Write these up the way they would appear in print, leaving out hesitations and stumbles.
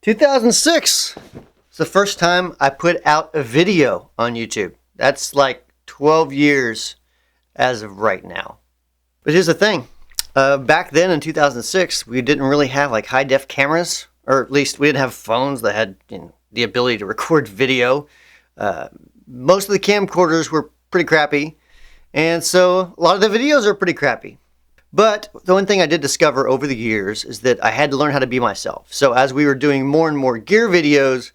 2006 is the first time I put out a video on YouTube. That's like 12 years as of right now. But here's the thing. Back then in 2006, we didn't really have like high-def cameras, or at least we didn't have phones that had the ability to record video. Most of the camcorders were pretty crappy, and so a lot of the videos are pretty crappy. But the one thing I did discover over the years is that I had to learn how to be myself. So as we were doing more and more gear videos,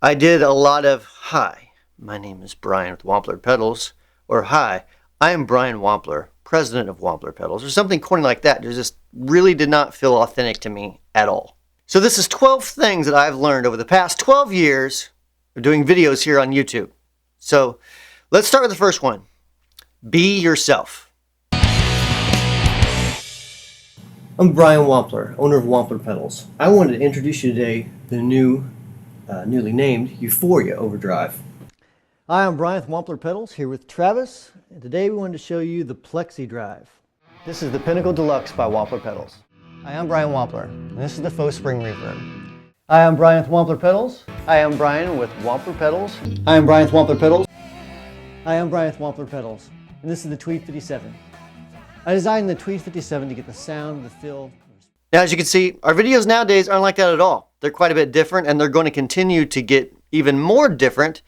I did a lot of, "Hi, my name is Brian with Wampler Pedals," or "Hi, I am Brian Wampler, president of Wampler Pedals," or something corny like that. It just really did not feel authentic to me at all. So this is 12 things that I've learned over the past 12 years of doing videos here on YouTube. So let's start with the first one. Be yourself. I'm Brian Wampler, owner of Wampler Pedals. I wanted to introduce you today to the newly named Euphoria Overdrive. Hi, I'm Brian with Wampler Pedals, here with Travis, and today we wanted to show you the Plexi Drive. This is the Pinnacle Deluxe by Wampler Pedals. Hi, I'm Brian Wampler, and this is the Faux Spring Reverb. Hi, I'm Brian with Wampler Pedals. Hi, I'm Brian with Wampler Pedals. Hi, I'm Brian with Wampler Pedals. Hi, I'm Brian with Wampler Pedals, and this is the Tweed 57. I designed the Tweed 57 to get the sound, the feel. Now, as you can see, our videos nowadays aren't like that at all. They're quite a bit different, and they're going to continue to get even more different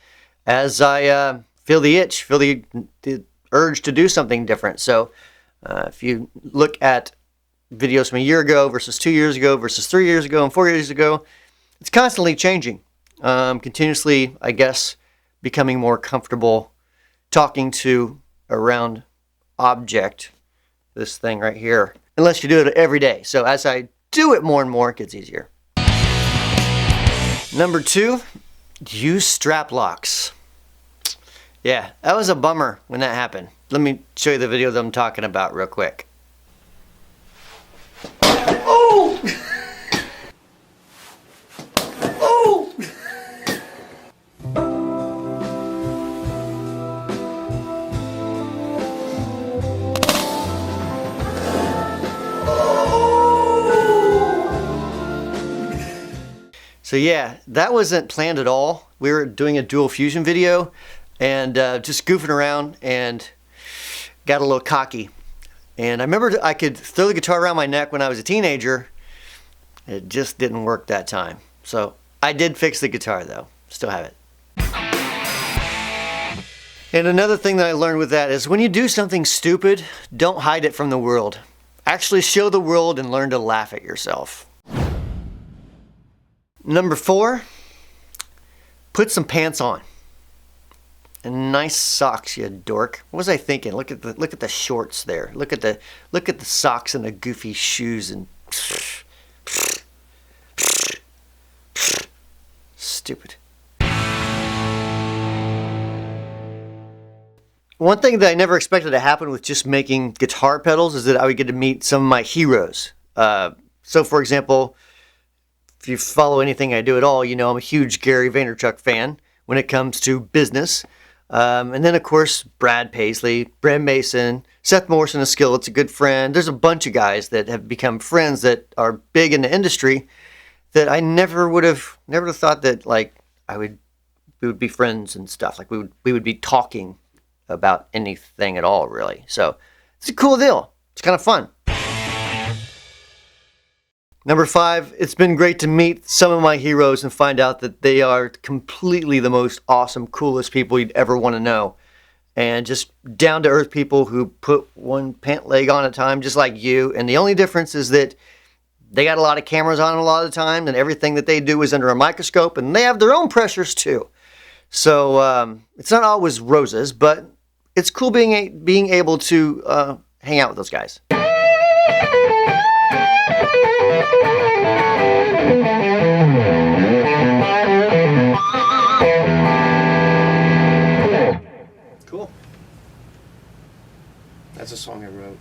as I feel the itch, feel the urge to do something different. So if you look at videos from a year ago versus 2 years ago versus 3 years ago and 4 years ago, it's constantly changing. Continuously, I guess, becoming more comfortable talking to a round object, this thing right here, unless you do it every day. So as I do it more and more, it gets easier. Number 2, use strap locks. Yeah, that was a bummer when that happened. Let me show you the video that I'm talking about real quick. Oh! Oh! So yeah, that wasn't planned at all. We were doing a dual fusion video and just goofing around and got a little cocky. And I remember I could throw the guitar around my neck when I was a teenager. It just didn't work that time. So I did fix the guitar though. Still have it. And another thing that I learned with that is when you do something stupid, don't hide it from the world. Actually show the world and learn to laugh at yourself. Number 4, put some pants on. And nice socks, you dork. What was I thinking? Look at the shorts there. Look at the socks and the goofy shoes and stupid. One thing that I never expected to happen with just making guitar pedals is that I would get to meet some of my heroes. So for example, if you follow anything I do at all, you know I'm a huge Gary Vaynerchuk fan when it comes to business. And then, of course, Brad Paisley, Brad Mason, Seth Morrison of Skillet's a good friend. There's a bunch of guys that have become friends that are big in the industry that I never would have thought that like we would be friends and stuff. Like we would be talking about anything at all, really. So it's a cool deal. It's kind of fun. Number 5, it's been great to meet some of my heroes and find out that they are completely the most awesome, coolest people you'd ever want to know. And just down-to-earth people who put one pant leg on at a time, just like you. And the only difference is that they got a lot of cameras on them a lot of the time, and everything that they do is under a microscope, and they have their own pressures too. So it's not always roses, but it's cool being able to hang out with those guys. Cool. That's a song I wrote.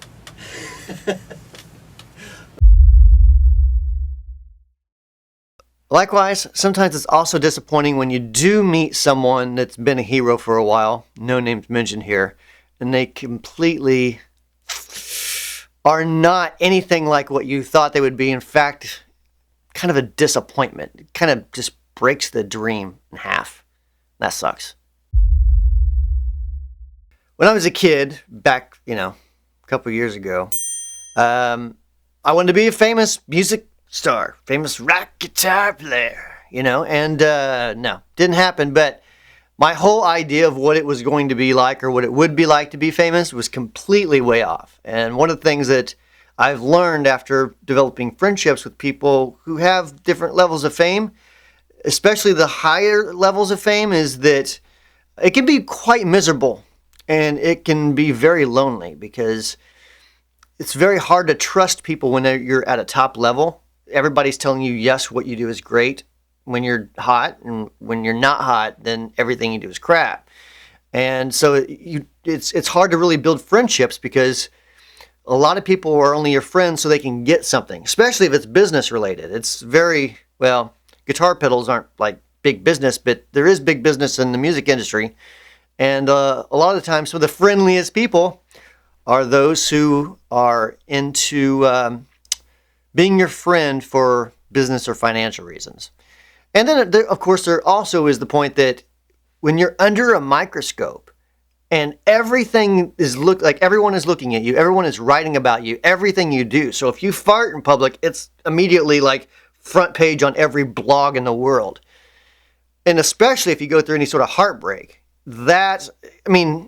Likewise, sometimes it's also disappointing when you do meet someone that's been a hero for a while, no names mentioned here, and they completely are not anything like what you thought they would be. In fact, kind of a disappointment. It kind of just breaks the dream in half. That sucks. When I was a kid, back, a couple of years ago, I wanted to be a famous music star, famous rock guitar player, and no, didn't happen. But my whole idea of what it was going to be like or what it would be like to be famous was completely way off. And one of the things that I've learned after developing friendships with people who have different levels of fame, especially the higher levels of fame, is that it can be quite miserable and it can be very lonely because it's very hard to trust people when you're at a top level. Everybody's telling you, yes, what you do is great when you're hot, and when you're not hot, then everything you do is crap. And so it's hard to really build friendships because a lot of people are only your friends so they can get something, especially if it's business related. It's very, well, guitar pedals aren't like big business, but there is big business in the music industry. And a lot of the times, some of the friendliest people are those who are into being your friend for business or financial reasons. And then, of course, there also is the point that when you're under a microscope and everything is everyone is looking at you, everyone is writing about you, everything you do. So if you fart in public, it's immediately like front page on every blog in the world. And especially if you go through any sort of heartbreak. I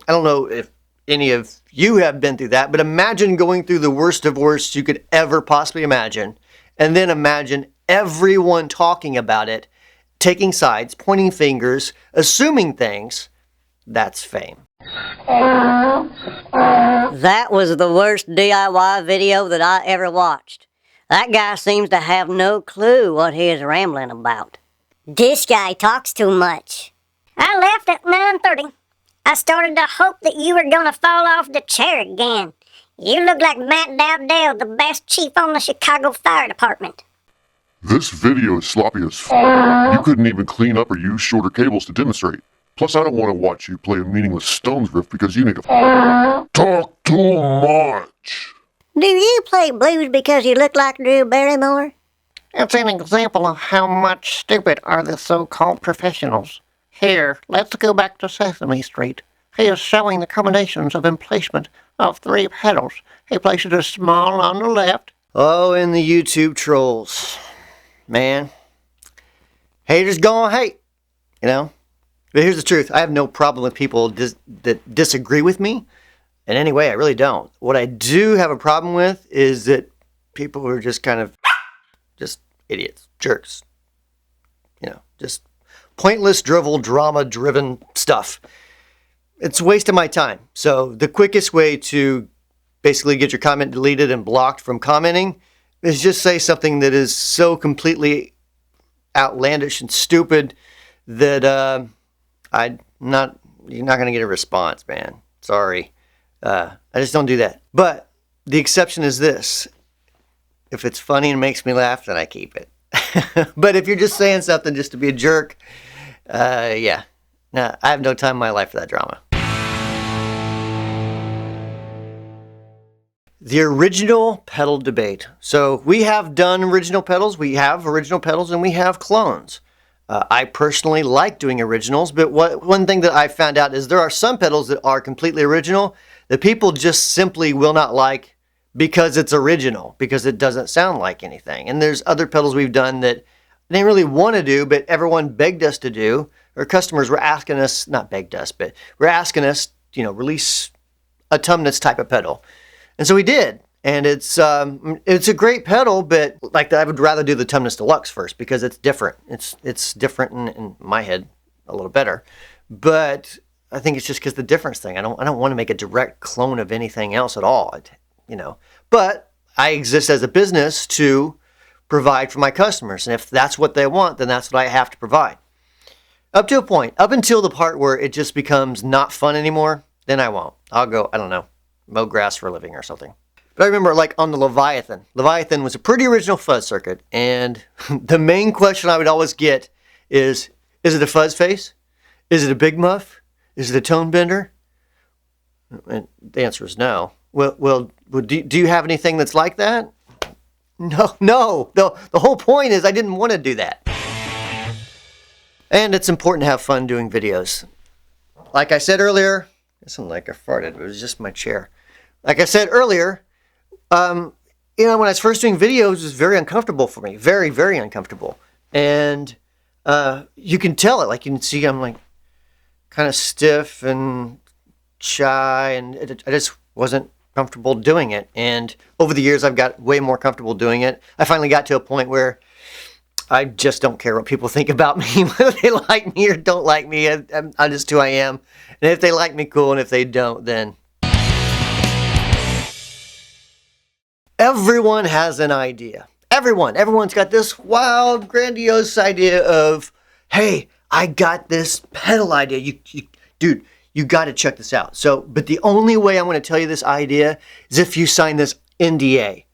don't know if any of you have been through that, but imagine going through the worst divorce you could ever possibly imagine, and then imagine everyone talking about it, taking sides, pointing fingers, assuming things. That's fame. That was the worst DIY video that I ever watched. That guy seems to have no clue what he is rambling about. This guy talks too much. I left at 9:30. I started to hope that you were gonna fall off the chair again. You look like Matt Dowdell, the best chief on the Chicago Fire Department. This video is sloppy as You couldn't even clean up or use shorter cables to demonstrate. Plus, I don't want to watch you play a meaningless Stones riff because you need to talk too much. Do you play blues because you look like Drew Barrymore? It's an example of how much stupid are the so-called professionals. Here, let's go back to Sesame Street. He is showing the combinations of emplacement of 3 pedals. He places a small on the left. Oh, and the YouTube trolls. Man. Haters gonna hate, But here's the truth. I have no problem with people that disagree with me in any way. I really don't. What I do have a problem with is that people who are just kind of just idiots, jerks. Just pointless, drivel, drama-driven stuff. It's a waste of my time. So the quickest way to basically get your comment deleted and blocked from commenting is just say something that is so completely outlandish and stupid that you're not going to get a response, man. Sorry. I just don't do that. But the exception is this. If it's funny and makes me laugh, then I keep it. But if you're just saying something just to be a jerk, yeah. No, I have no time in my life for that drama. The original pedal debate. So we have done original pedals, we have original pedals, and we have clones. I personally like doing originals, but one thing that I found out is there are some pedals that are completely original that people just simply will not like because it's original, because it doesn't sound like anything. And there's other pedals we've done that they didn't really want to do, but everyone begged us to do, or customers were asking us, not begged us, but were asking us, release a Tumnus type of pedal. And so we did. And it's a great pedal, but I would rather do the Tumnus Deluxe first because it's different. It's different in my head a little better. But I think it's just because the difference thing. I don't want to make a direct clone of anything else at all. But I exist as a business to provide for my customers. And if that's what they want, then that's what I have to provide. Up to a point. Up until the part where it just becomes not fun anymore, then I won't. I'll go, I don't know, mow grass for a living or something. But I remember on the Leviathan. Leviathan was a pretty original fuzz circuit. And the main question I would always get is it a fuzz face? Is it a big muff? Is it a tone bender? And the answer is no. Well, do you have anything that's like that? No. The whole point is I didn't want to do that. And it's important to have fun doing videos. Like I said earlier, it sounded like I farted. It was just my chair. Like I said earlier, when I was first doing videos, it was very uncomfortable for me. Very, very uncomfortable. And you can tell it. Like you can see I'm like kind of stiff and shy, and I just wasn't comfortable doing it. And over the years, I've got way more comfortable doing it. I finally got to a point where I just don't care what people think about me, whether they like me or don't like me. I'm just who I am. And if they like me, cool. And if they don't, then... Everyone has an idea. Everyone's got this wild, grandiose idea of, hey, I got this pedal idea. Dude, you got to check this out. So, but the only way I'm going to tell you this idea is if you sign this NDA.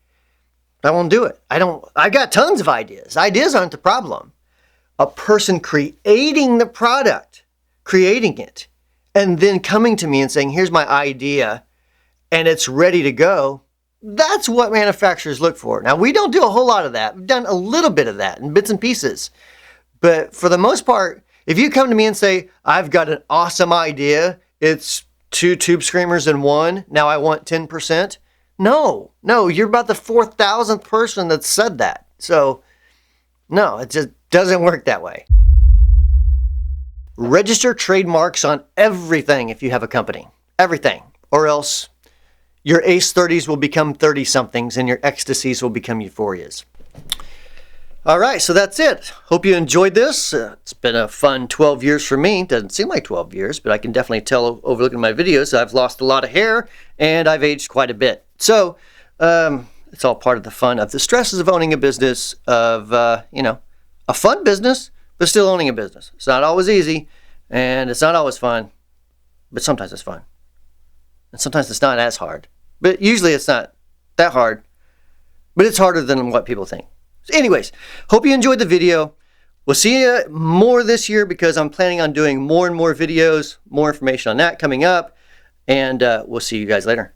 I won't do it. I got tons of ideas. Ideas aren't the problem. A person creating the product, creating it, and then coming to me and saying, here's my idea, and it's ready to go. That's what manufacturers look for. Now, we don't do a whole lot of that. We've done a little bit of that in bits and pieces. But for the most part, if you come to me and say, I've got an awesome idea, it's 2 tube screamers in one, now I want 10%. No, you're about the 4,000th person that said that. So, no, it just doesn't work that way. Register trademarks on everything if you have a company. Everything. Or else your ace 30s will become 30-somethings and your ecstasies will become euphorias. All right, so that's it. Hope you enjoyed this. It's been a fun 12 years for me. Doesn't seem like 12 years, but I can definitely tell overlooking my videos I've lost a lot of hair and I've aged quite a bit. So it's all part of the fun of the stresses of owning a business, of, a fun business, but still owning a business. It's not always easy and it's not always fun, but sometimes it's fun. And sometimes it's not as hard. But usually it's not that hard. But it's harder than what people think. So anyways, hope you enjoyed the video. We'll see you more this year because I'm planning on doing more and more videos. More information on that coming up. And we'll see you guys later.